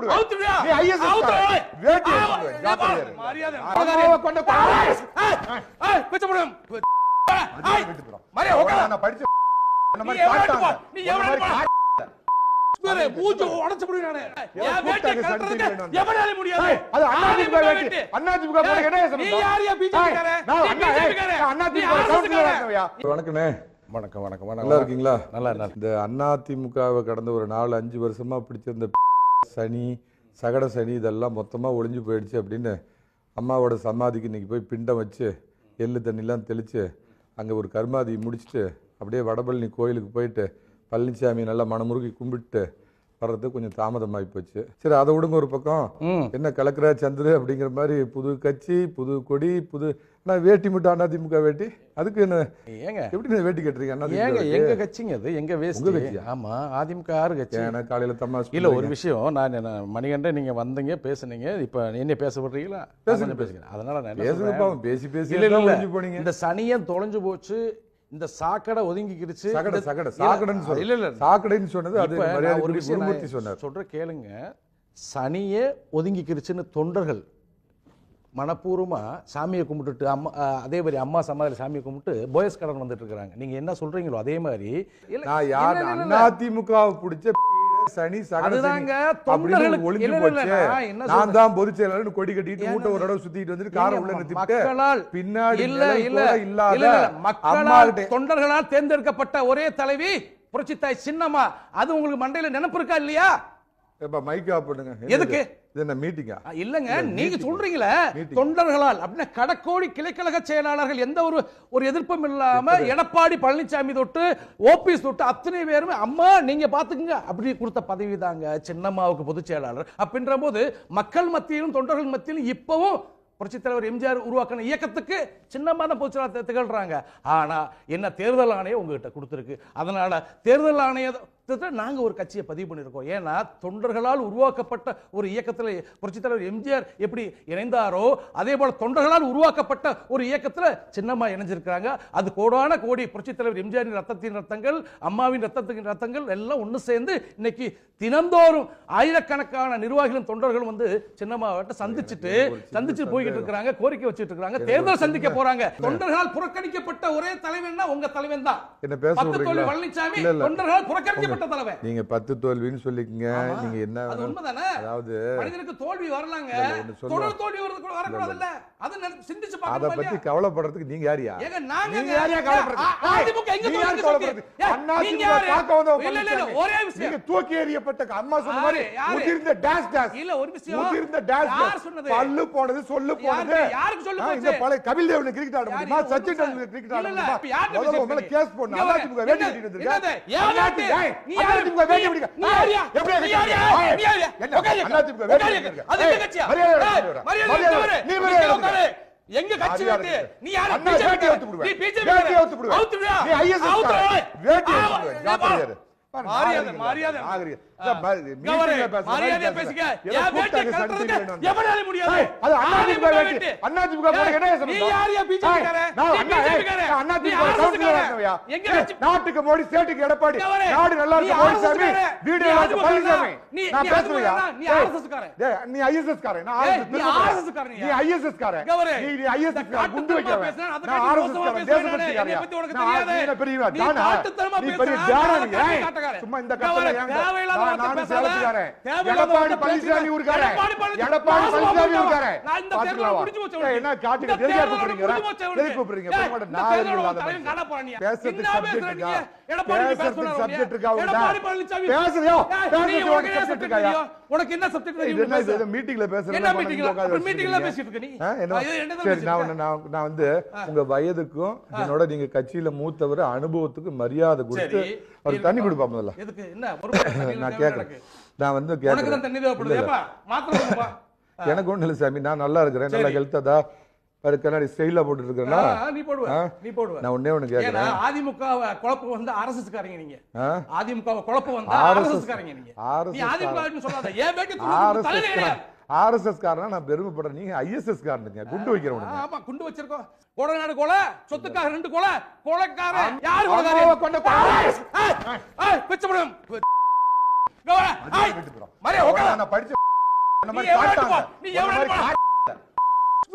நீ ஐஎஸ்எஸ் வேட்டி மரியாதை கொண்ட நான் படிச்ச நீ மூச்சு உடைச்சு புடிறானே என் வேட்டி கட்டறதுக்கு எவனால முடியாது அது அண்ணாதிமுக வேட்டி அண்ணாதிமுக போறீங்க என்ன சொல்றீங்க நீ யாரையா பிஜேபிக்காரே அண்ணாதிமுக கவுன்சிலரா இருக்கவையா வணக்கம்ண்ணே வணக்கம் வணக்கம் நல்லா இருக்கீங்களா நல்லா இந்த அண்ணாதிமுகவை கடந்த ஒரு 4-5 வருஷமா பிடிச்சிருந்த சனி சகட சனி இதெல்லாம் மொத்தமா ஒளிஞ்சு போயிடுச்சு அப்படின்னு அம்மாவோட சமாதிக்கு இன்னைக்கு போய் பிண்டம் வச்சு எள்ளு தண்ணிலாம் தெளிச்சு அங்க ஒரு கர்மாதி முடிச்சுட்டு அப்படியே வடபழனி கோயிலுக்கு போயிட்டு பழனிசாமி நல்லா மனமுருகி கும்பிட்டு வர்றது கொஞ்சம் தாமதமாகி போச்சு. சரி அதை விடுங்க ஒரு பக்கம். என்ன கலக்கிற சந்திர அப்படிங்கிற மாதிரி புது கட்சி புது கொடி புது வேட்டி மட்டும் அதிமுக வேட்டி அதுக்கு என்ன ஏங்க எப்படி வேட்டி கட்டுறீங்க? எங்க கட்சிங்க அது எங்க வேஸ்ட். ஆமா அதிமுக யாரு கட்சி? காலையில தமாஷ் இல்ல ஒரு விஷயம் நான் மணிகண்டன் நீங்க வந்தீங்க பேசுனீங்க இப்ப என்ன பேச விடுறீங்களா? பேசுங்க. அதனால நான் பேசி பேசி போனீங்க. இந்த சனியன் தொலைஞ்சு போச்சு, இந்த சாக்கடை ஒதுங்கிக்கிடுச்சு. சாக்கடைன்னு சொன்னது அது ஒரு குருமூர்த்தி சொன்னார். சொல்ற கேளுங்க, சனியே ஒதுங்கிக்கிடுச்சுன்னு தொண்டர்கள் மனப்பூர்வமா சாமியை கும்பிட்டுட்டு அதே மாதிரி அம்மா சமாதியில சாமியை கும்பிட்டு போயஸ் கடன் வந்துட்டு இருக்காங்க. நீங்க என்ன சொல்றீங்களோ அதே மாதிரி அதிமுக பிடிச்ச சனி சகடதாங்க தொண்டர்களுக்கு ஒளிஞ்சு போச்சு. நான் தான் பொதுச் செயலாளர் கொடி கட்டிட்டு மூட்டை ஒரு தடவை சுத்திட்டு வந்துட்டு காரை உள்ள நிறுத்திட்டு பின்னாடி இல்லாத மக்களால் தொண்டர்களால் தேர்ந்தெடுக்கப்பட்ட ஒரே தலைவி புரட்சித்தாய் சின்னம்மா. அது உங்களுக்கு மண்டையில நினைப்பு இருக்கா இல்லையா? மைக் ஆஃப் பண்ணுங்க. எதுக்கு? மீட்டிங்கா இல்லங்க, நீங்க சொல்றீங்களே தொண்டர்களால் அப்படின்னா கடக்கோடி கிளைக்கழக செயலாளர்கள் எந்த ஒரு எதிர்ப்பும் இல்லாம எடப்பாடி பழனிசாமி தொட்டு ஓபிஎஸ் தொட்டு அத்தனை பேருமே அம்மா நீங்க பாத்துக்குங்க அப்படி கொடுத்த பதவி தாங்க சின்னம்மாவுக்கு பொதுச் செயலாளர். அப்படின்ற போது மக்கள் மத்தியிலும் தொண்டர்கள் மத்தியிலும் இப்பவும் புரட்சி தலைவர் எம்ஜிஆர் உருவாக்கின இயக்கத்துக்கு சின்னம்மா தான் பொதுச் செயலாளர் திகழ்றாங்க. ஆனா என்ன தேர்தல் ஆணையம் உங்ககிட்ட கொடுத்துருக்கு. அதனால தேர்தல் ஆணையம் நாங்க ஒரு கட்சியை பதிவு பண்ணிருக்கோம். ஏன்னா தொண்டர்களால் உருவாக்கப்பட்ட ஒரு இயக்கத்தில் புரட்சி தலைவர் எம்ஜிஆர் எப்படி இணைந்தாரோ அதே போல தொண்டர்களால் உருவாக்கப்பட்ட ஒரு இயக்கத்தில் சின்னம்மா இணைஞ்சிருக்காங்க. அது கோடான கோடி புரட்சி தலைவர் எம்ஜிஆரின் ரத்தத்தின் ரத்தங்கள் அம்மாவின் ரத்தத்தின் ரத்தங்கள் எல்லாம் ஒன்று சேர்ந்து இன்னைக்கு தினந்தோறும் ஆயிரக்கணக்கான நிர்வாகிகளும் தொண்டர்களும் வந்து சின்னம்மாவை சந்திச்சு போய்கிட்டு இருக்காங்க, கோரிக்கை வச்சுட்டு இருக்காங்க, தேர்தல் சந்திக்க போறாங்க. தொண்டர்களால் புறக்கணிக்கப்பட்ட ஒரே தலைவன் உங்க தலைவன் தான் பழனிசாமி. தொண்டர்களால் புறக்கணிக்கப்பட்ட நீங்க 10 தோல்வின்னு சொல்லிக்கீங்க. நீங்க என்ன அதாவது மனிதனுக்கு தோல்வி வரலாங்க, தொடர் தோல்வி வரக்கூடாதுல்ல. அது சிந்திச்சு பார்க்கணும். அத பத்தி கவலைப்படுறதுக்கு நீங்க யாரியா? ஏங்க நீங்க யாரியா கவலைப்படுறீங்க? அதிமுக எங்க கவலைப்படுறீங்க? அண்ணாதிமுக காக்க வந்த இல்ல ஒரே விஷயம். நீங்க தூக்கி எறியப்பட்ட அம்மா சொன்ன மாதிரி முதிர்ந்த டாஷ் இல்ல ஒரு விஷயம். முதிர்ந்த டாஷ் யார் சொன்னது? பல்லு போனது சொல்லு போனது யாருக்கு சொல்லு போச்சு? இந்த பழைய கபில் தேவ் கிரிக்கெட் ஆட முடியுமா? சச்சின் டெண்டுல்கர் கிரிக்கெட் ஆட முடியுமா? முதல்ல உங்கள கேஸ் போடுங்க. அண்ணாதிமுக வேட்டி கட்டிட்டு வந்திருக்காங்க. நீ அண்ணாதிமுக வேட்டி பிடிக்க நீ யாரியா? நீ யாரியா? என்ன அண்ணாதிமுக வேட்டி பிடிக்க அது எங்க கட்சியா? மரியாதை நீ மரியாதை எங்க கட்சி வேட்டி நீ யாரு? பிஜேபி நீ பிஜேபி வேட்டி அவுத்து விடுவா. நீ ஐஎஸ்எஸ் வேட்டி அவுத்து விடுவா. யார் மரியாதை மரியாதை பேசுங்க. என் வேட்டி கட்டறதுக்கு எவனால முடியாது? அது அண்ணாதிமுக வேட்டி அண்ணாதிமுக போறீங்க என்ன சொல்றீங்க? நீ யாரியா பிஜேபிக்காரே? நான் அண்ணாதிமுக கவுன்சிலரா இருக்கவையா? எங்க கட்சி நாட்டுக்கு மோடி ஸ்டேட்டுக்கு எடப்பாடி நாடு நல்லா இருக்கு மோடிசாமி வீடியோ எடுத்து பழனிசாமி நான் பேசுறியா? நீ ஆர்எஸ்எஸ் காரே. டேய் நீ ஐஎஸ்எஸ் காரே. நான் ஆர்எஸ்எஸ் காரே. நீ ஐஎஸ்எஸ் காரே. நீ ஐஎஸ்எஸ் காரே குண்டு வைக்கவே. நான் ஆர்எஸ்எஸ் காரே தேசபக்தி காரே. பத்தி உனக்கு தெரியாது. நீ பெரிய டானா. நீ பெரிய டானா நீ. சும்மா இந்த கட்டல ஏங்க நான் சேலத்துக்காரன். எடப்பாடி பழனிசாமி ஊர்காரன். எடப்பாடி பழனிசாமி ஊர்காரன். நான் இந்த தேர்தல் முடிஞ்சு போச்சு. என்ன காட்டுக்கு தெரியா கூப்பிடுறீங்க? எதுக்கு கூப்பிடுறீங்க? போட நான் இல்லாத காண போறீங்க. பேசுறது சப்ஜெக்ட் இருக்கா? எடப்பாடி பேசுறது சப்ஜெக்ட் இருக்கா? எடப்பாடி பழனிசாமி பேசுறியோ? பேசுறது சப்ஜெக்ட் இருக்கா? உனக்கு என்ன சப்ஜெக்ட் இருக்கு? என்ன இது மீட்டிங்ல பேசுறீங்க? என்ன மீட்டிங்ல பேசிட்டு இருக்க நீ? சரி நான் வந்து உங்க வயதுக்கும் என்னோட நீங்க கட்சியில மூத்தவர் அனுபவத்துக்கு மரியாதை கொடுத்து ஒரு தண்ணி கொடுப்பா முதல்ல. எதுக்கு என்ன நான் கேக்குறேன். நான் வந்து கேக்குறேன் தண்ணி தேவைப்படுது. ஏப்பா மாத்திரப்பா எனக்கு ஒண்ணு இல்ல சாமி. நான் நல்லா இருக்கிறேன், நல்லா ஹெல்த்தா பாரு கண்ணாடி ஸ்டைலா போட்டு இருக்கேன்னா நீ போடுவ. நான் ஒண்ணே கேக்குறேன். அதிமுக குழப்பம் வந்து ஆர்எஸ்எஸ் காரங்க நீங்க. அதிமுக குழப்பம் வந்து ஆர்எஸ்எஸ் காரங்க நீங்க. நீ அதிமுக சொல்லாத. ஏன் பேட்டி தலையில ஆர்எஸ்எஸ் காரனா நான் பெருமைப்படுறேன். நீங்க ஐஎஸ்எஸ் காரனுங்க குண்டு வைக்கிறவங்க. ஆமா குண்டு வச்சிருக்கோம். கோடநாடு கொலை சொத்துக்காக 2 கொலை கொலைக்காரன் யார் கொலைகாரன்? கொண்ட பிச்சை நான் படிச்ச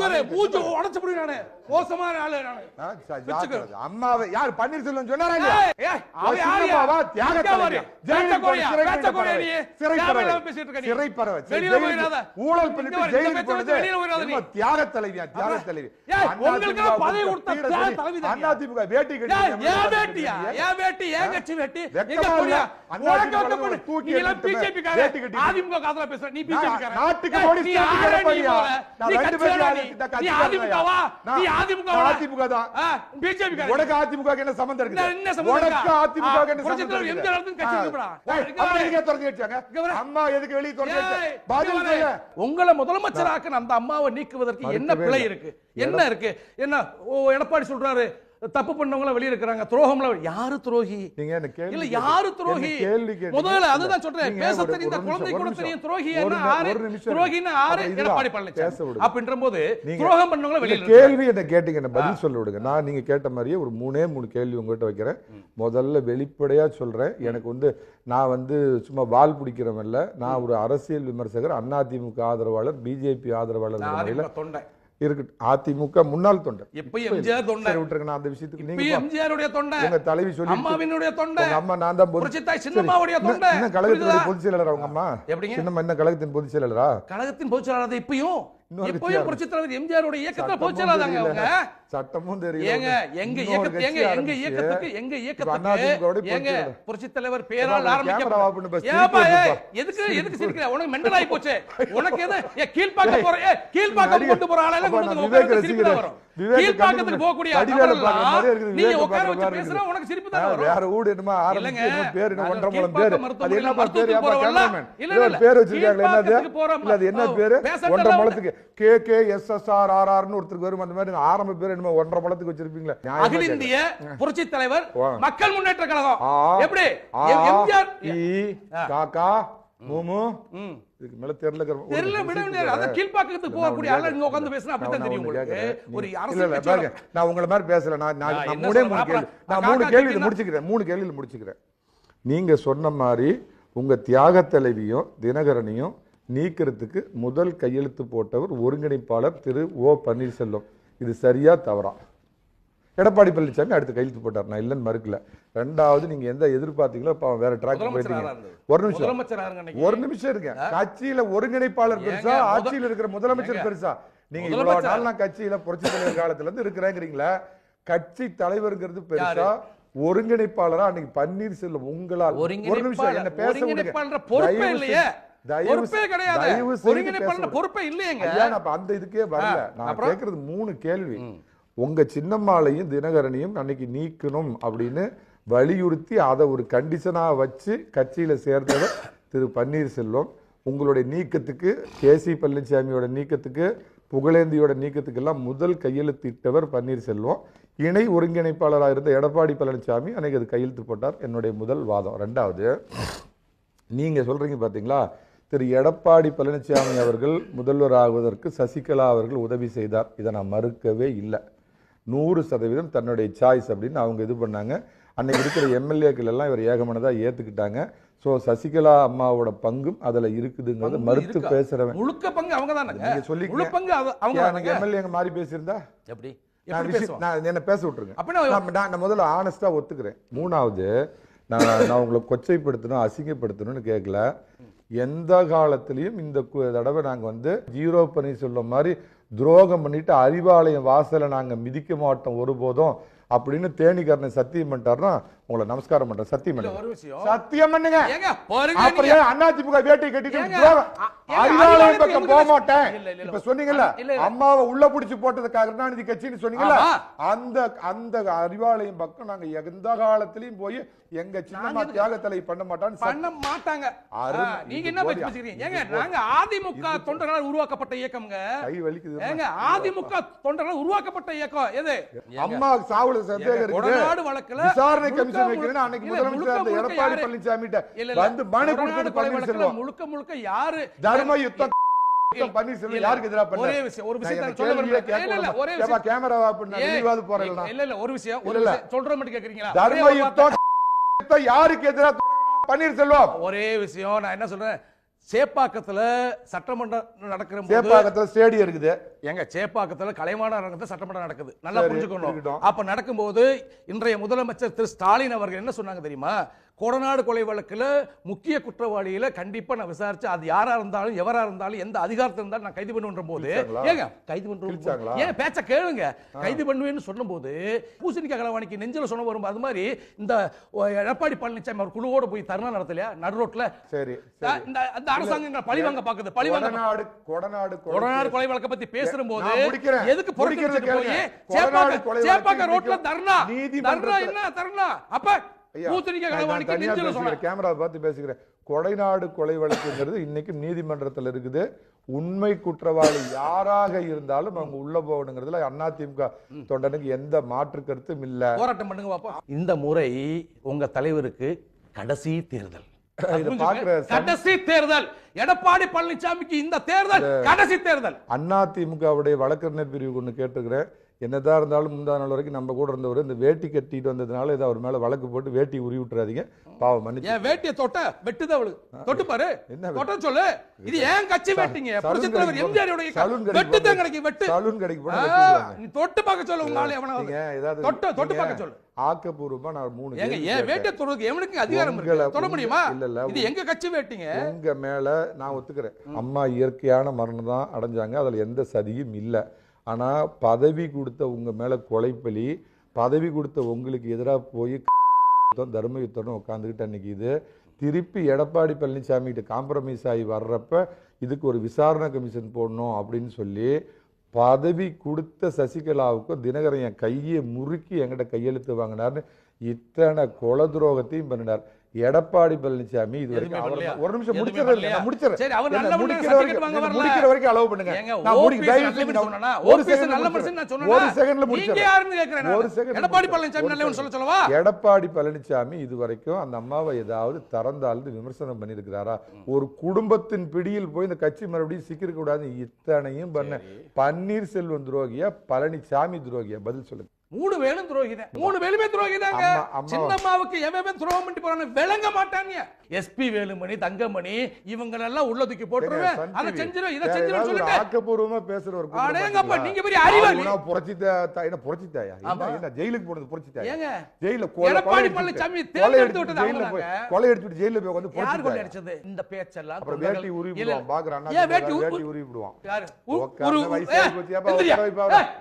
நீ மூச்சு உடைச்சு போடு. நானு மோசமான ஆளு. நானு அம்மாவை யார் பன்னீர்செல்வம் சொன்னாரா இல்லையா? ஊழல் பண்ணிட்டு ஜெயிலுக்கு போனது தியாக தலைவியா? தியாக தலைவி அதிமுக வேட்டி என்ன சம்பந்தம் இருக்கு? அம்மா எதுக்கு வெளியே தொடர்ந்து உங்களை முதலமைச்சராக்க அந்த அம்மாவை நீக்குவதற்கு என்ன பிழை இருக்கு? என்ன இருக்கு? என்ன எடப்பாடி சொல்றாரு தப்பு பண்ணவங்க வெளிய இருக்காங்க, துரோகம்ல யாரு துரோகி? நீங்க என்ன கேள்வி இல்ல யாரு துரோகி? முதல்ல அதுதான் சொல்றேன். பேச தெரிந்த குழந்தை கூட தெரியும் துரோகி என்ன ஆறு, துரோகின்னு ஆறு எடப்பாடி பழனிசாமி. அப்படின்றபோது துரோகம் பண்ணவங்க வெளிய கேள்வி என்ன கேட்டீங்க, என்ன பதில் சொல்ல விடுங்க. நான் நீங்க கேட்ட மாதிரியே ஒரு 3 கேள்வி உங்ககிட்ட வைக்கிறேன். முதல்ல வெளிப்படையா சொல்றேன், எனக்கு நான் சும்மா வால் பிடிக்கிறவன் இல்ல. நான் ஒரு அரசியல் விமர்சகர், அதிமுக ஆதரவாளர், பிஜேபி ஆதரவாளர் தொண்டை இருக்கு. அதிமுக முன்னாள் தொண்டர். எப்பயும் எம்ஜிஆர் தொண்டை விட்டுருங்க. நான் அந்த விஷயத்துக்கு நீங்க எம்ஜிஆருடைய தொண்டை, உங்க தலைவி சொல்லி அம்மாவினுடைய தொண்டை, அம்மா நான் தான் புரட்சித்தாய் சின்னம்மாவுடைய தொண்டை. என்ன கழகத்தின் பொதுச் செயலாளர் அவங்க அம்மா? எப்படிங்க சின்னம்மா என்ன கழகத்தின் பொதுச் செயலாளரா? கழகத்தின் பொதுச் செயலாளர் இப்பயும் புரட்சி தலைவர் எம்ஜிஆருடைய இயக்கத்துல பொதுச் செயலாளர் அவங்க. சட்டமும் தெரியும். எங்க இயக்கத்துக்கு புரட்சி தலைவர் பேரால் ஆரம்பிக்க. எதுக்கு சிரிக்கிற? உனக்கு மெண்டல் ஆகி போச்சு. உனக்கு எது கீழ்பாக்கம் போற கீழ்பாக்கம் கொண்டு போற ஆளெல்லாம் வரும். கீழ்பாக்கத்துக்கு போகக்கூடிய நீங்க உட்கார வச்சு பேசுற உனக்கு சிரிப்பு தான் வரும். வேற ஊடு என்னமா ஆரம்பிச்சு பேர் என்ன ஒன்றமலம் பேர். அது என்ன பேர்? இல்ல பேர் வச்சிருக்காங்க. என்னது? இல்ல அது என்ன பேர்? ஒன்றமலத்துக்கு KKSSRRRன்னு ஒருத்தருக்கு வரும். அந்த மாதிரி ஆரம்ப பேர் என்ன ஒன்றமலத்துக்கு வச்சிருப்பீங்களா? அகில இந்திய புரட்சி தலைவர் மக்கள் முன்னேற்ற கழகம். எப்படி எம்ஜிஆர் காக்கா மூமு இதுக்கு மேல தெரியல விட அத கீழ்பாக்கத்துக்கு போகக்கூடிய ஆளு இங்க உட்கார்ந்து பேசினா அப்படி தான் தெரியும் உங்களுக்கு. ஒரு அரசியல் பாருங்க, நான் உங்கள மாதிரி பேசல. நான் மூணு கேள்வி முடிச்சுக்கிறேன். 3 கேள்வியில முடிச்சுக்கிறேன். நீங்க சொன்ன மாதிரி உங்க தியாக தலைவியும் தினகரனையும் நீக்கிறதுக்கு முதல் கையெழுத்து போட்டவர் ஒருங்கிணைப்பாளர் திரு ஓ பன்னீர்செல்வம். இது சரியா தவறா? எடப்பாடி பழனிசாமி அடுத்து கையெழுத்து போட்டார், நான் இல்லைன்னு மறுக்கல. ரெண்டாவது, நீங்க எந்த எதிர்பார்த்தீங்களோ வேற ட்ராக் போயிட்டீங்க. ஒரு நிமிஷம் இருங்க. கட்சியில ஒருங்கிணைப்பாளர் பெருசா, ஆட்சியில் இருக்கிற முதலமைச்சர் பெருசா? நீங்க இவ்வளவு நாள் நான் கட்சியில புரட்சி தலைவர் காலத்துல இருந்து இருக்கிறேங்கிறீங்களா? கட்சி தலைவர்ங்கிறது பெருசா, ஒருங்கிணைப்பாளரா அன்னைக்கு பன்னீர்செல்வம் உங்களால்? ஒரு நிமிஷம் என்ன பேச விடுங்க. அந்த இதுக்கே வரல. நான் கேக்குறது 3 கேள்வி. உங்க சின்னம்மாளையும் தினகரனையும் அன்னைக்கு நீக்கணும் அப்படின்னு வலியுறுத்தி அதை ஒரு கண்டிஷனா வச்சு கட்சியில சேர்ந்தவர் திரு பன்னீர்செல்வம். உங்களுடைய நீக்கத்துக்கு, கேசி பழனிசாமியோட நீக்கத்துக்கு, புகழேந்தியோட நீக்கத்துக்கு எல்லாம் முதல் கையெழுத்திட்டவர் பன்னீர்செல்வம். இணை ஒருங்கிணைப்பாளராக இருந்த எடப்பாடி பழனிசாமி அன்னைக்கு அது கையெழுத்து போட்டார். என்னுடைய முதல் வாதம். ரெண்டாவது, நீங்க சொல்றீங்க பாத்தீங்களா, திரு எடப்பாடி பழனிசாமி அவர்கள் முதல்வர் ஆகுவதற்கு சசிகலா அவர்கள் உதவி செய்தார். இதை நான் மறுக்கவே இல்லை. 100% தன்னுடைய சாய்ஸ் அப்படின்னு அவங்க இது பண்ணாங்க. அன்னைக்கு இருக்கிற எம்எல்ஏக்கள் எல்லாம் இவர் ஏகமனதாக ஏத்துக்கிட்டாங்க. ஸோ சசிகலா அம்மாவோட பங்கும் அதுல இருக்குதுங்கிறது மறுத்து பேசுறவன். முழுக்க பங்கு அவங்க தானே. நீங்க சொல்லிக்க எம்எல்ஏங்க மாதிரி பேசியிருந்தா எப்படி என்ன பேச விட்டுருங்க. நான் முதல்ல ஆனஸ்டா ஒத்துக்கிறேன். 3வது, நான் உங்களை கொச்சைப்படுத்தணும் அசிங்கப்படுத்தணும்னு கேட்கல. எந்த காலத்திலையும் இந்த தடவை நாங்க 0 பன்னீர்செல்வம் மாதிரி துரோகம் பண்ணிட்டு அறிவாலயம் வாசலை நாங்க மிதிக்க மாட்டோம் ஒருபோதும் அப்படின்னு தேனிகரனை சத்தியம் பண்ணிட்டாருன்னா உங்களை நமஸ்காரம் பண்றேன். சத்தியம் பண்ணுங்க. சத்தியம் பண்ணுங்க. அப்படியே அதிமுக வேட்டை கட்டிட்டு அறிவாலயம் பக்கம் போக மாட்டேன் இப்ப சொன்னீங்கல்ல, அம்மாவை உள்ள புடிச்சு போட்டது கருணாநிதி கட்சின்னு சொன்னீங்கல்ல, அந்த அறிவாலயம் பக்கம் நாங்க எந்த காலத்திலயும் போய் எங்க சின்னம்மா தியாகத்தலை பண்ண மாட்டாங்க. நீங்க என்ன பேசுறீங்க? ஏங்க நாங்க அதிமுக தொண்டர்களால் உருவாக்கப்பட்ட இயக்கம்ங்க. கை வலிக்குது. ஏங்க அதிமுக தொண்டர்களால் உருவாக்கப்பட்ட இயக்கம் எது? அம்மா சாவுல சந்தேகம் இருக்கு. விசாரணை கமிஷன் வைக்கிறேன். அன்னைக்கு முதலமைச்சர் எடப்பாடி பழனிசாமி வந்து மனு கொடுத்தது பன்னீர்செல்வம். முழுக்க யாரு தர்ம யுத்தம் பன்னீர்செல்வம் யாருக்கு எதிராக பண்ண? ஒரு விஷயம் சொல்ல விரும்புறேன். ஒரே விஷயம் கேமராவா பண்ண வெளிவாது போறேன். இல்ல ஒரு விஷயம் சொல்ற மட்டும் கேக்குறீங்களா? தர்ம யுத்தம் யாருக்கு எதிராக பன்னீர்செல்வம். ஒரே விஷயம் நான் என்ன சொல்றேன், சேப்பாக்கத்துல சட்டமன்றம் நடக்கிற போது சேப்பாக்கத்துல ஸ்டேடியம் இருக்குது. எங்க சேப்பாக்கத்துல கலைவாணர் அரங்கத்துல சட்டமன்றம் நடக்குது, நல்லா புரிஞ்சுக்கணும். அப்ப நடக்கும்போது இன்றைய முதலமைச்சர் திரு ஸ்டாலின் அவர்கள் என்ன சொன்னாங்க தெரியுமா, கொடநாடு கொலை வழக்குல முக்கிய குற்றவாளியில கண்டிப்பா நான் விசாரிச்சு அது யாரா இருந்தாலும் எவரா இருந்தாலும் எந்த அதிகாரத்தில் இருந்தாலும் நான் கைது பண்ணுன்ற போது, ஏங்க கைது பண்றோம் ஏன் பேச்ச கேளுங்க, கைது பண்ணுவேன்னு சொன்னும் போது பூசணிக்காய் களவாணிக்கு நெஞ்சில சொன்ன வரும். அது மாதிரி இந்த எடப்பாடி பழனிசாமி அவர் குழுவோட போய் தர்ணா நடத்தலையா நடு ரோட்ல? சரி, அந்த அரசாங்கம் பழிவாங்க பாக்குது. பழிவாங்க கொடநாடு கொலை வழக்க பத்தி பேசும்போது எதுக்கு பொறுக்கிறது போய் சேப்பாக்க ரோட்ல தர்ணா என்ன தர்ணா? அப்ப கேமரா பார்த்து பேசுகிறேன். கொடைநாடு கொலை வழக்குங்கிறது இன்னைக்கு நீதிமன்றத்தில் இருக்குது. உண்மை குற்றவாளி யாராக இருந்தாலும் அவங்க உள்ள போகணுங்கிறதுல அதிமுக தொண்டனுக்கு எந்த மாற்று கருத்தும் இல்ல. போராட்டம் பண்ணுங்க பாப்போம். இந்த முறை உங்க தலைவருக்கு கடைசி தேர்தல், கடைசி தேர்தல். எடப்பாடி பழனிசாமிக்கு இந்த தேர்தல் கடைசி தேர்தல். அதிமுகவுடைய வழக்கறிஞர் பிரிவு ஒன்று கேட்டுக்கிறேன். என்னதான் இருந்தாலும் முந்தா நாள் வரைக்கும் நம்ம கூட இருந்தவர் இந்த வேட்டி கட்டிட்டு வந்ததுனால ஏதோ அவர் மேல வழக்கு போட்டு வேட்டி உரி விட்டுறாதீங்க, பாவம் மன்னிச்சு. ஏன் வேட்டியை தொட்ட வெட்டுது அவளுக்கு, தொட்டு பாரு என்ன தொட்ட சொல்லு. இது ஏன் கட்சி வெட்டிங்க? புரட்சித் தலைவர் எம்ஜிஆர் உடைய வெட்டு தான் கிடைக்கும், வெட்டு சலூன் கடைக்கு போனா நீ தொட்டு பார்க்க சொல்லு. உங்க ஆளு எவனாவது ஏதாவது தொட்டு பார்க்க சொல்லு. ஆக்கப்பூர்வமா நான் 3 ஏங்க ஏன் வேட்டியை தொடுறதுக்கு எவனுக்கு அதிகாரம் இருக்கு? தொட முடியுமா? இல்ல இது எங்க கட்சி வேட்டிங்க. உங்க மேல நான் ஒத்துக்கிறேன், அம்மா இயற்கையான மரணம் தான் அடைஞ்சாங்க, அதுல எந்த சதியும் இல்ல. ஆனா பதவி கொடுத்த உங்க மேல கொலைப்பலி, பதவி கொடுத்த உங்களுக்கு எதிராக போய் தர்ம யுத்தம் உட்காந்துக்கிட்டு அன்னைக்கு இது திருப்பி எடப்பாடி பழனிசாமி கிட்ட காம்ப்ரமைஸ் ஆகி வர்றப்ப இதுக்கு ஒரு விசாரணை கமிஷன் போடணும் அப்படின்னு சொல்லி பதவி கொடுத்த சசிகலாவுக்கும் தினகரன் என் கையை முறுக்கி என்கிட்ட கையெழுத்து வாங்கினார்னு இத்தனை கொலை துரோகத்தையும் பண்ணினார். எடப்பாடி பழனிசாமி இது வரைக்கும் ஒரு நிமிஷம் முடிக்கிற வரைக்கும் அளவு பண்ணுங்க. எடப்பாடி பழனிசாமி இது வரைக்கும் அந்த அம்மாவை ஏதாவது திறந்தாலும் விமர்சனம் பண்ணிருக்கிறாரா? ஒரு குடும்பத்தின் பிடியில் போய் இந்த கட்சி மறுபடியும் சிக்கிருக்க கூடாது. இத்தனையும் பண்ண பன்னீர்செல்வம் துரோகியா பழனிசாமி துரோகியா? பதில் சொல்லுங்க. 3 பேரும் துரோகிதான், 3 பேருமே துரோகிதாங்க. சின்னம்மாவுக்கு எவன் துரோகம் பண்ணிட்டு போறான்னு விளங்க மாட்டாங்க. எஸ்பி வேலுமணி, தங்கமணி இவங்க எல்லாம் உள்ளதுக்கு போட்டுருவேன். அத செஞ்சிரும் இத செஞ்சிரும் சொல்லுங்க. ஆக்கப்பூர்வமா பேசுறவர். அடேங்கப்பா நீங்க பெரிய அறிவாளி. நான் புரட்சித்தாயா என்ன ஜெயிலுக்கு போறது புரட்சித்தாயா? ஏங்க ஜெயில எடப்பாடி பழனிசாமி தேர்ந்தெடுத்து விட்டது கொலை எடுத்துட்டு ஜெயில போய் வந்து யார் கொலை அடிச்சது? இந்த பேச்செல்லாம் அப்புறம் வேட்டி உரி விடுவான் பாக்குறான். ஏன் வேட்டி உரி விடுவான்? யாரு ஒரு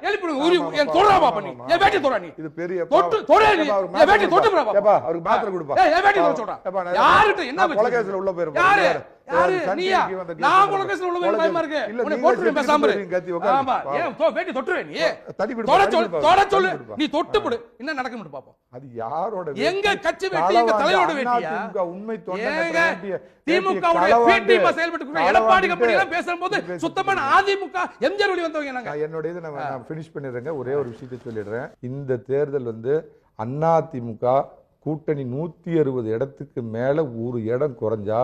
எழுப்பிடுங்க உரி என் தோறாமா பண்ணி ஏன் வேட்டி தோறா? நீ இது பெரிய தொட்டு தோறா நீ ஏன் வேட்டி தொட்டு பாப்பா. ஏப்பா அவருக்கு மாத்திரை கொடுப்பா. ஏன் வேட்டி தோற சொல்றா? யாரு என்ன கொலைகேஸ்ல உள்ள போயிரு. யாரு யாரு நீயா? நான் கொலைகேஸ்ல உள்ள போய் பயமா இருக்கு. உன்னை போட்டு பேசாம இரு. ஆமா ஏன் வேட்டி தொட்டுவே நீ? தடி விடு. தொட சொல்லு. நீ தொட்டு போடு. என்ன நடக்கும்னு பாப்போம். அது யாரோட எங்க கட்சி வேட்டி? எங்க தலையோட வேட்டியா? திமுக உண்மை தொண்டை திமுக உடைய வேட்டிமா செயல்பட்டு எடப்பாடி கம்பெனி எல்லாம் பேசும்போது சுத்தமான அதிமுக எம்ஜிஆர் வழி வந்தவங்க நாங்க. என்னோட இது நான் ஃபினிஷ் பண்ணிடுறேங்க. ஒரே ஒரு விஷயத்தை சொல்லிடுறேன். இந்த தேர்தல் வந்து அதிமுக கூட்டணி 160 இடத்துக்கு மேல ஒரு இடம் குறைஞ்சா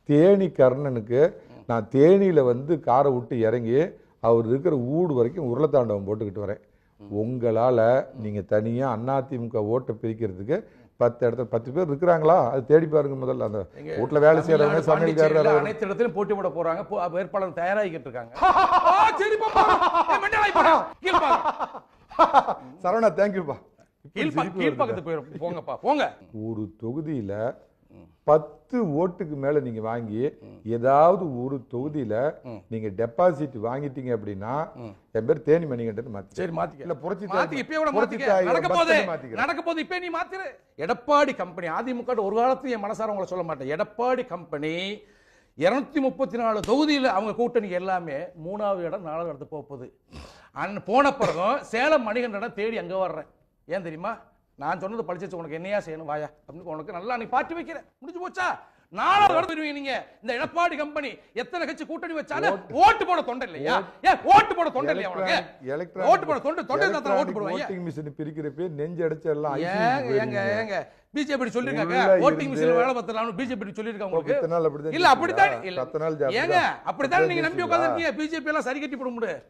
தேனி கர்ணனுக்கு நான் தேனியில வந்து காரை விட்டு இறங்கி அவர் இருக்கிற ஊடு வரைக்கும் உருளத்தாண்டவம் போட்டுக்கிட்டு வரேன். உங்களால நீங்க தனியா அதிமுக ஓட்டை பிரிக்கிறதுக்கு 10 இடத்துல 10 பேர் இருக்கிறாங்களா? அது தேடி பாருங்க. முதல்ல அந்த வீட்டுல வேலை செய்யறவங்க சமையல்காரர் அனைத்து இடத்திலும் போட்டி போட போறாங்க. வேட்பாளர் தயாராகிட்டு இருக்காங்க. சரவணா தேங்க்யூப்பா. போங்கப்பா போங்க. ஒரு தொகுதியில 10 ஓட்டுக்கு மேல நீங்க வாங்கி ஏதாவது ஒரு தொகுதியில நீங்க டெபாசிட் வாங்கிட்டீங்க அப்படின்னா என் பேர் தேனி மணிகண்டன் மாத்தி. சரி மாத்திக்க. இல்ல புரட்சி இப்ப கூட மாத்திக்க. நடக்க போது இப்ப நீ மாத்திரு. எடப்பாடி கம்பெனி அதிமுக ஒரு காலத்துல என் மனசார உங்களை சொல்ல மாட்டேன். எடப்பாடி கம்பெனி 234 தொகுதியில் அவங்க கூட்டணி எல்லாமே 3வது இடம் 4வது இடத்துக்கு போகுது. போன பிறகும் சேலம் மணிகண்டன் தேடி அங்க வர்றேன். ஏன் தெரியுமா? நான் சொன்னது படிச்சு உனக்கு என்னையா செய்யணும் வாயா அப்படின்னு உனக்கு நல்லா நீ பாட்டு வைக்கிறேன். முடிஞ்சு போச்சா? 4வது இடம் வருவீங்க நீங்க. இந்த எடப்பாடி கம்பெனி எத்தனை கட்சி கூட்டணி வச்சாலும் ஓட்டு போட தொண்டை இல்லையா? ஏன் ஓட்டு போட தொண்டை இல்லையா உனக்கு? ஓட்டு போட தொண்டை தான் ஓட்டு போடுவாங்க. ஓட்டிங் மிஷின் பிரிக்கிறப்ப நெஞ்சு அடிச்செல்லாம் ஏங்க பிஜேபி சொல்லிருக்காங்க. ஓட்டிங் மிஷின் வேலை பார்த்தலாம் பிஜேபி சொல்லிருக்காங்க உங்களுக்கு. இல்ல அப்படித்தான் இல்ல ஏங்க அப்படித்தான் நீங்க நம்பி உட்கார்ந்திருக்கீங்க. பிஜேபி எல்லாம் சரி கட்டி போட முடியாது.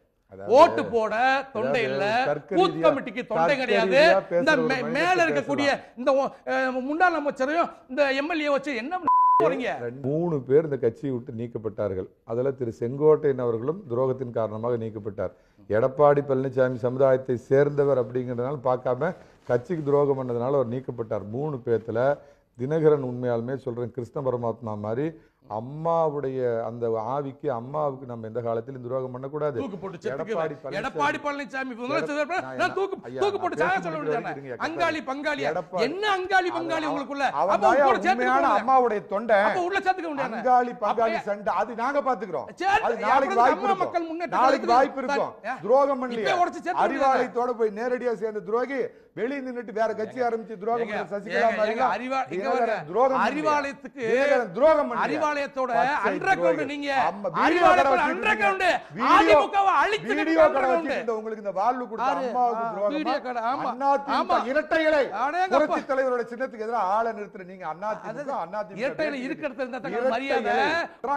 ஓட்டு போட தொண்டை இல்ல, பூத் கமிட்டிக்கு தொண்டை கிடையாது. இந்த மேல இருக்கக்கூடிய இந்த முன்னாள் அமைச்சரையும் இந்த எம்எல்ஏ வச்சு என்ன போறீங்க? 3 பேர் இந்த கட்சியை விட்டு நீக்கப்பட்டார்கள். அதுல திரு செங்கோட்டையன் அவர்களும் துரோகத்தின் காரணமாக நீக்கப்பட்டார். எடப்பாடி பழனிசாமி சமுதாயத்தை சேர்ந்தவர் அப்படிங்கிறதுனால பார்க்காம கட்சிக்கு துரோகம் பண்ணதுனால அவர் நீக்கப்பட்டார். 3 பேர்த்துல தினகரன் உண்மையாலுமே சொல்றேன், கிருஷ்ண பரமாத்மா மாதிரி அம்மாவுடைய அந்த ஆவிக்கு அம்மாவுக்கு நம்ம எந்த காலத்திலும் துரோகம் பண்ணக்கூடாது. எடப்பாடி பழனிசாமி தூக்கு போட்டு சாக சொல்ல வேண்டியது. அங்காளி பங்காளி என்ன அங்காளி பங்காளி உங்களுக்குள்ள? அம்மாவுடைய தொண்டை உள்ள சேர்த்துக்க முடியாது. அங்காளி பங்காளி சண்டை அது நாங்க பாத்துக்கிறோம். நாளைக்கு வாய்ப்பு இருக்கும். துரோகம் பண்ணல அறிவாலயத்தோட போய் நேரடியா சேர்ந்த துரோகி வெளியே நின்னுட்டு வேற கட்சி ஆரம்பிச்சு துரோகம் சசிகலா அறிவாலயத்துக்கு துரோகம் அறிவாலயத்தோட அண்டர்கிரவுண்ட் நீங்க அறிவாலயத்தோட அண்டர்கிரவுண்ட் அதிமுகவை அழிச்சு வீடியோ கடை வச்சிட்டு உங்களுக்கு இந்த வாழ்வு கொடுத்த அம்மாவுக்கு துரோகம். வீடியோ கடை ஆமா இரட்டைகளை புரட்சி தலைவரோட சின்னத்துக்கு எதிராக ஆள நிறுத்துற நீங்க அதிமுக இரட்டையில இருக்கிறது இருந்தா தான் மரியாதை.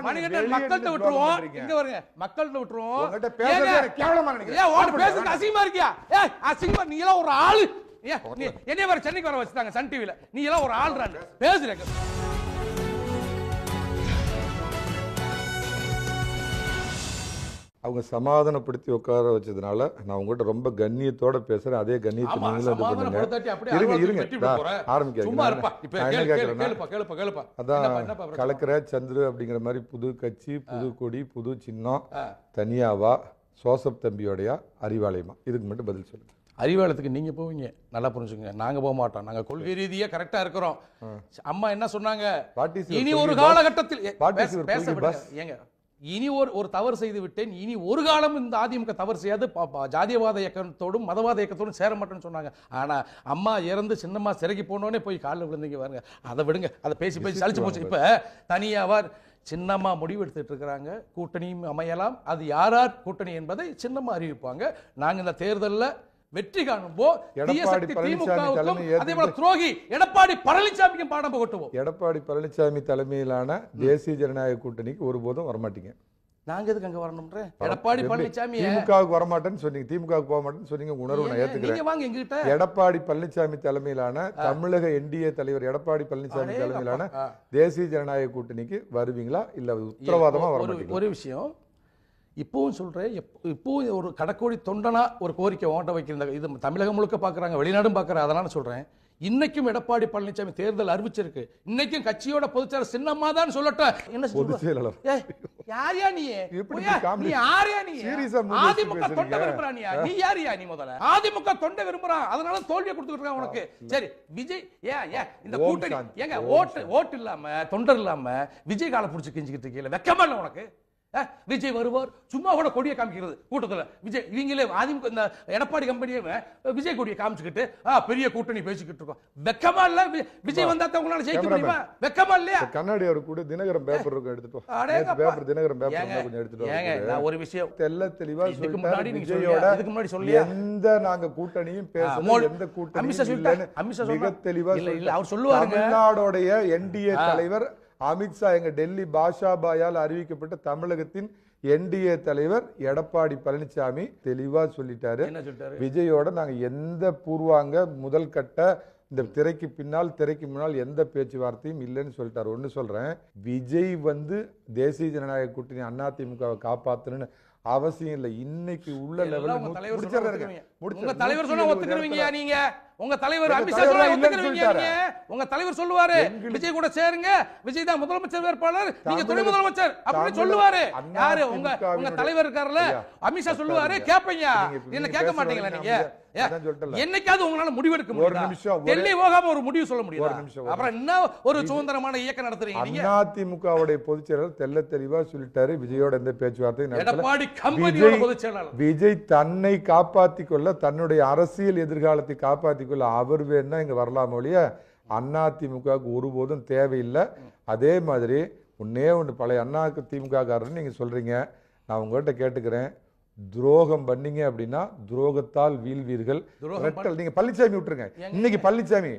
மணிகண்டன் மக்கள்கிட்ட விட்டுருவோம். இங்க வருங்க மக்கள்கிட்ட விட்டுருவோம். உங்ககிட்ட பேசுறது கேவலமா நினைக்கிறேன். ஏன் ஓட பேசுறது அசிங்கமா இருக்கியா? ஏய் அசிங்கமா நீ எல்லாம் ஒரு ஆளு. என்னைய வர சென்னைக்கு வர வச்சுட்டாங்க சன் டிவில. நீ எல்லாம் ஒரு ஆள்றான் பேசுறேன். அவங்க சமாதானப்படுத்தி உட்கார வச்சதுனால நான் உங்ககிட்ட ரொம்ப கண்ணியத்தோட பேசுறேன். அதே கண்ணியத்தை நீங்களும் அதான் கலக்கிற சந்திரு அப்படிங்கிற மாதிரி புது கட்சி, புது கொடி, புது சின்னம், தனியாவா, சோசப் தம்பியோடையா, அறிவாலயமா? இதுக்கு மட்டும் பதில் சொல்லுங்க. அறிவாலயத்துக்கு நீங்க போவீங்க, நல்லா புரிஞ்சுங்க. நாங்க போக மாட்டோம். நாங்க கொள்கை ரீதியா கரெக்டா இருக்கிறோம். அம்மா என்ன சொன்னாங்க, இனி ஒரு காலகட்டத்தில் ஏங்க இனி ஒரு தவறு செய்து விட்டேன், இனி ஒரு காலம் இந்த அதிமுக தவறு செய்யாது, ஜாதியவாத இயக்கத்தோடும் மதவாத இயக்கத்தோடும் சேர மாட்டேன்னு சொன்னாங்க. ஆனா அம்மா இறந்து சின்னம்மா சிறைக்கு போனோடனே போய் காலில் விழுந்தீங்க பாருங்க. அதை விடுங்க, அதை பேசி பேசி சலிச்சு போச்சு. இப்ப தனியாவா சின்னம்மா முடிவு எடுத்துட்டு இருக்கிறாங்க. கூட்டணியும் அமையலாம். அது யார் யார் கூட்டணி என்பதை சின்னம்மா அறிவிப்பாங்க. நாங்க இந்த தேர்தலில் வெற்றி காணும்போ துரோகி எடப்பாடி பழனிசாமிக்கு பாடம் புகட்டுவோம். எடப்பாடி பழனிசாமி தலைமையிலான தேசிய ஜனநாயக கூட்டணிக்கு ஒருபோதும் வரமாட்டீங்க. நாங்க எதுக்கு அங்க வரணும்ன்ற? எடப்பாடி பழனிசாமி திமுகவுக்கு வரமாட்டேன்னு சொன்னீங்க, திமுகவுக்கு போக மாட்டேன்னு சொன்னீங்க. உணர்வு நான் ஏத்துக்கிறேன். எடப்பாடி பழனிசாமி தலைமையிலான தமிழக என்டிஏ தலைவர் எடப்பாடி பழனிசாமி தலைமையிலான தேசிய ஜனநாயக கூட்டணிக்கு வருவீங்களா இல்ல உத்தரவாதமா வரமாட்டீங்க? ஒரு விஷயம் இப்பவும் சொல்றேன், இப்பவும் ஒரு கடக்கோடி தொண்டனா ஒரு கோரிக்கை ஓட்ட வைக்கிற இது தமிழகம் முழுக்க பாக்குறாங்க, வெளிநாடும் பாக்குறாங்க. அதனால சொல்றேன், இன்னைக்கும் எடப்பாடி பழனிசாமி தேர்தல் அறிவிச்சிருக்கு. இன்னைக்கும் கட்சியோட பொதுச்செயலர் சின்னம்மா தான் சொல்லட்டும். என்ன பொதுச்செயலர் யாரியா நீ? நீ யாரியா நீ? அதிமுக தொண்டை விரும்புறான் நீ யாரியா? நீ முதல்ல அதிமுக தொண்டை விரும்புறான், அதனால தோல்வியை கொடுத்துட்டு இருக்கான் உனக்கு. சரி விஜய் ஏன் இந்த கூட்டணி ஏங்க ஓட்டு இல்லாம தொண்டர் இல்லாம விஜய் காலை புடிச்சு கிஞ்சிக்கிட்டு இருக்கீங்க, வெக்கமா இல்ல உனக்கு? விஜய் வருவார், சும்மா கூட கொடியை காமிக்கிறது கூட்டத்தில். விஜய் இவங்களே அதிமுக இந்த எடப்பாடி கம்பெனியே விஜய் கொடியை காமிச்சுக்கிட்டு பெரிய கூட்டணி பேசிக்கிட்டு இருக்கோம். வெக்கமா இல்ல? விஜய் வந்தா உங்களால ஜெயிக்க முடியுமா? வெக்கமா இல்லையா? கண்ணாடி அவர் கூட தினகரன் பேப்பர் இருக்கும், எடுத்துட்டு பேப்பர் தினகரன் பேப்பர் கொஞ்சம் எடுத்துட்டு வாங்க. ஒரு விஷயம் தெல்ல தெளிவா இதுக்கு முன்னாடி நீங்க விஜயோட இதுக்கு முன்னாடி சொல்லி எந்த நாங்க கூட்டணியும் பேசல, எந்த கூட்டணியும் மிக தெளிவா இல்ல அவர் சொல்லுவாங்க. தமிழ்நாடோட என்டிஏ தலைவர் அமித்ஷா, எங்க டெல்லி பாஷா பாயால் அறிவிக்கப்பட்ட தமிழகத்தின் என்டிஏ தலைவர் எடப்பாடி பழனிசாமி தெளிவா சொல்லிட்டாரு, விஜயோட நாங்க எந்த பூர்வாங்க முதல் கட்ட இந்த திரைக்கு பின்னால் திரைக்கு முன்னால் எந்த பேச்சுவார்த்தையும் இல்லைன்னு சொல்லிட்டாரு. ஒண்ணு சொல்றேன், விஜய் தேசிய ஜனநாயக கூட்டணி அதிமுகவை காப்பாத்தணும்னு அவசியம் இல்லை. இன்னைக்கு உள்ள லெவல்ல உங்க தலைவர் சொன்னா ஒத்துக்குவீங்க நீங்க? உங்க தலைவர் அமித்ஷா சொன்னா ஒத்துக்குவீங்க நீங்க? உங்க தலைவர் சொல்லுவாரு விஜய் கூட சேருங்க, விஜய் தான் முதலமைச்சர் வேட்பாளர், நீங்க துணை முதலமைச்சர் அப்படி சொல்லுவாரு. யாரு? உங்க தலைவர் இருக்காருல்ல அமித்ஷா சொல்லுவாரு, கேப்பீங்க? என்ன கேட்க மாட்டீங்களா நீங்க? என்னைக்காவது உங்களால முடிவெடுக்க முடியும்? டெல்லி போகாம ஒரு முடிவு சொல்ல முடியும்? அப்புறம் என்ன ஒரு சுதந்திரமான இயக்கம் நடத்துறீங்க நீங்க? அதிமுகவுடைய பொதுச் செயலாளர் தெல்ல தெளிவா சொல்லிட்டாரு, விஜயோட எந்த பேச்சுவார்த்தை எடப்பாடி கம்பெனியோட பொதுச் செயலாளர் விஜய் தன்னை காப்பாற்றிக் கொள்ள, தன்னுடைய அரசியல் எதிர்காலத்தை காப்பாற்றிக் கொள்ள அவர் வேணா இங்க வரலாம் ஒழிய அதிமுகவுக்கு ஒருபோதும் தேவையில்லை. அதே மாதிரி ஒன்னே ஒன்று, பழைய திமுக காரன்னு நீங்க சொல்றீங்க, நான் உங்கள்கிட்ட கேட்டுக்கிறேன், துரோகம் பண்ணீங்க அப்படின்னா துரோகத்தால் வீழ்வீர்கள். நீங்க பழனிசாமி விட்டுருங்க. இன்னைக்கு பழனிசாமி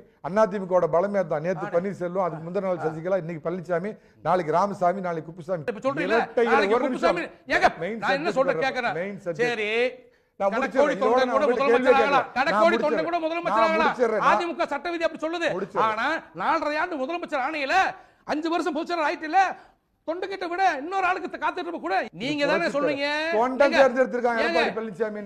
அதிமுக பலமே தான். நேத்து பன்னீர்செல்வம், அதுக்கு முந்தின நாள் சசிகலா, இன்னைக்கு பழனிசாமி, நாளைக்கு ராமசாமி, நாளைக்கு குப்புசாமி. அதிமுக சட்ட விதி அப்படி சொல்லுது. ஆனா 4.5 ஆண்டு முதலமைச்சர் ஆணையில 5 வருஷம் பொதுச்செயலாளர் ஆயிட்டுல தொண்டு கிட்ட விட இன்னொரு ஆளுக்கு காத்துட்டு கூட நீங்க தானே சொல்றீங்க. தொண்டை தேர்ந்தெடுத்திருக்காங்க எடப்பாடி பழனிசாமி.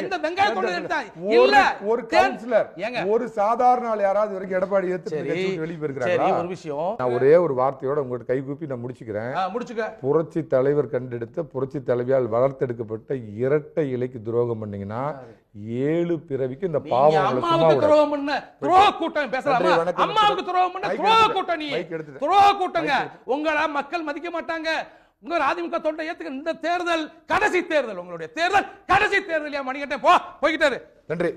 எந்த வெங்காய தொண்டை எடுத்தா இல்ல ஒரு கவுன்சிலர், ஒரு சாதாரண ஆள் யாராவது வரைக்கும் எடப்பாடி ஏத்து வெளிய போயிருக்காங்க. ஒரு விஷயம் நான் ஒரே ஒரு வார்த்தையோட உங்ககிட்ட கைகூப்பி நான் முடிச்சுக்கிறேன். முடிச்சுக்க. புரட்சி தலைவர் கண்டெடுத்த, புரட்சி தலைவியால் வளர்த்தெடுக்கப்பட்ட இரட்டை இலைக்கு துரோகம் பண்ணீங்கன்னா 7 பிறவிக்கு இந்த பாவம் அம்மாவுக்கு துரோகம் பண்ண துரோக கூட்டம் பேசலாமா? அம்மாவுக்கு துரோகம் பண்ண துரோக கூட்டம். நீ துரோக கூட்டங்க. உங்கள மக்கள் மதிக்க மாட்டாங்க. உங்க அதிமுக தொண்டை ஏத்துக்க. இந்த தேர்தல் கடைசி தேர்தல், உங்களுடைய தேர்தல் கடைசி தேர்தல். மணிகண்டன் போய்கிட்டாரு. நன்றி.